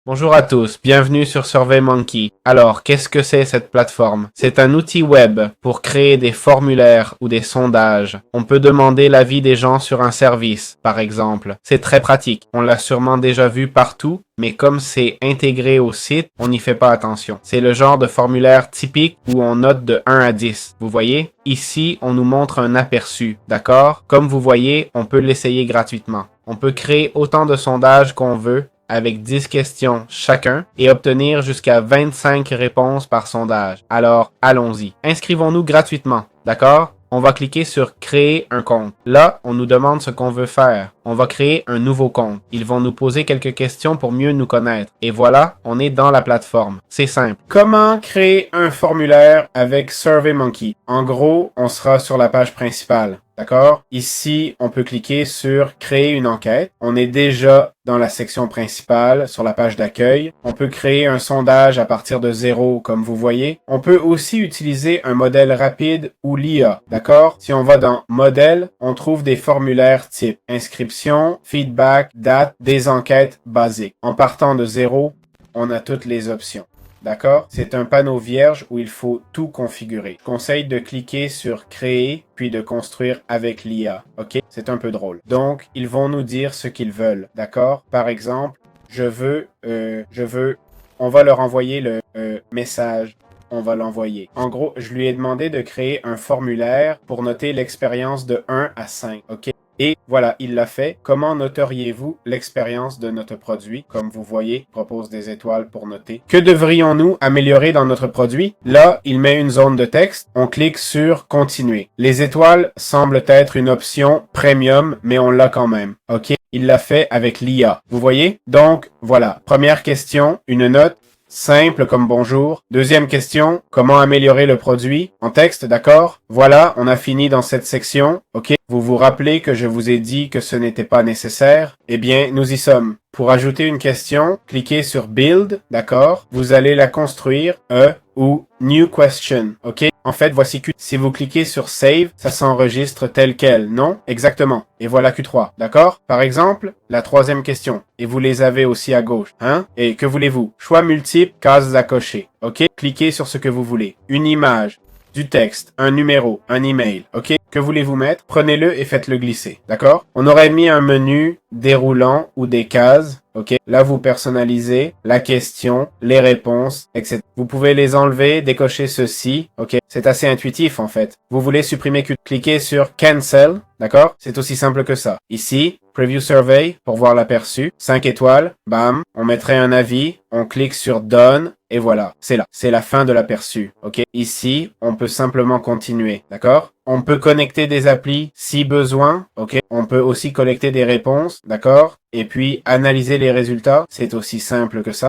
Bonjour à tous, bienvenue sur SurveyMonkey. Alors, qu'est-ce que c'est cette plateforme? C'est un outil web pour créer des formulaires ou des sondages. On peut demander l'avis des gens sur un service, par exemple. C'est très pratique. On l'a sûrement déjà vu partout, mais comme c'est intégré au site, on n'y fait pas attention. C'est le genre de formulaire typique où on note de 1 à 10. Vous voyez? Ici, on nous montre un aperçu, d'accord? Comme vous voyez, on peut l'essayer gratuitement. On peut créer autant de sondages qu'on veut, avec 10 questions chacun et obtenir jusqu'à 25 réponses par sondage. Alors, allons-y. Inscrivons-nous gratuitement, d'accord? On va cliquer sur « Créer un compte ». Là, on nous demande ce qu'on veut faire. On va créer un nouveau compte. Ils vont nous poser quelques questions pour mieux nous connaître. Et voilà, on est dans la plateforme. C'est simple. Comment créer un formulaire avec SurveyMonkey? En gros, on sera sur la page principale. D'accord? Ici, on peut cliquer sur « Créer une enquête ». On est déjà dans la section principale, sur la page d'accueil. On peut créer un sondage à partir de 0, comme vous voyez. On peut aussi utiliser un modèle rapide ou l'IA. D'accord? Si on va dans « Modèle », on trouve des formulaires type inscription, feedback, date, des enquêtes basiques. En partant de 0, on a toutes les options. D'accord? C'est un panneau vierge où il faut tout configurer. Je conseille de cliquer sur Créer, puis de construire avec l'IA. OK? C'est un peu drôle. Donc, ils vont nous dire ce qu'ils veulent. D'accord? Par exemple, on va leur envoyer le message. On va l'envoyer. En gros, je lui ai demandé de créer un formulaire pour noter l'expérience de 1 à 5. OK? Et voilà, il l'a fait. Comment noteriez-vous l'expérience de notre produit? Comme vous voyez, il propose des étoiles pour noter. Que devrions-nous améliorer dans notre produit? Là, il met une zone de texte. On clique sur Continuer. Les étoiles semblent être une option premium, mais on l'a quand même. OK? Il l'a fait avec l'IA. Vous voyez? Donc, voilà. Première question, une note. Simple comme bonjour. Deuxième question, comment améliorer le produit? En texte, d'accord? Voilà, on a fini dans cette section. OK? Vous vous rappelez que je vous ai dit que ce n'était pas nécessaire? Eh bien, nous y sommes. Pour ajouter une question, cliquez sur Build, d'accord? Vous allez la construire, ou New Question, ok? En fait, voici Q. Si vous cliquez sur Save, ça s'enregistre tel quel, non? Exactement. Et voilà Q3, d'accord? Par exemple, la troisième question. Et vous les avez aussi à gauche, hein? Et que voulez-vous? Choix multiples, cases à cocher, ok? Cliquez sur ce que vous voulez. Une image, du texte, un numéro, un email, ok? Que voulez-vous mettre? Prenez-le et faites-le glisser, d'accord? On aurait mis un menu déroulant ou des cases, ok? Là, vous personnalisez la question, les réponses, etc. Vous pouvez les enlever, décocher ceci, ok? C'est assez intuitif, en fait. Vous voulez supprimer Q, cliquez sur Cancel, d'accord? C'est aussi simple que ça. Ici, Preview Survey, pour voir l'aperçu. 5 étoiles, bam. On mettrait un avis, on clique sur Done, et voilà. C'est là. C'est la fin de l'aperçu, ok? Ici, on peut simplement continuer, d'accord? On peut connecter des applis si besoin, ok? On peut aussi collecter des réponses, d'accord? Et puis, analyser les résultats, c'est aussi simple que ça.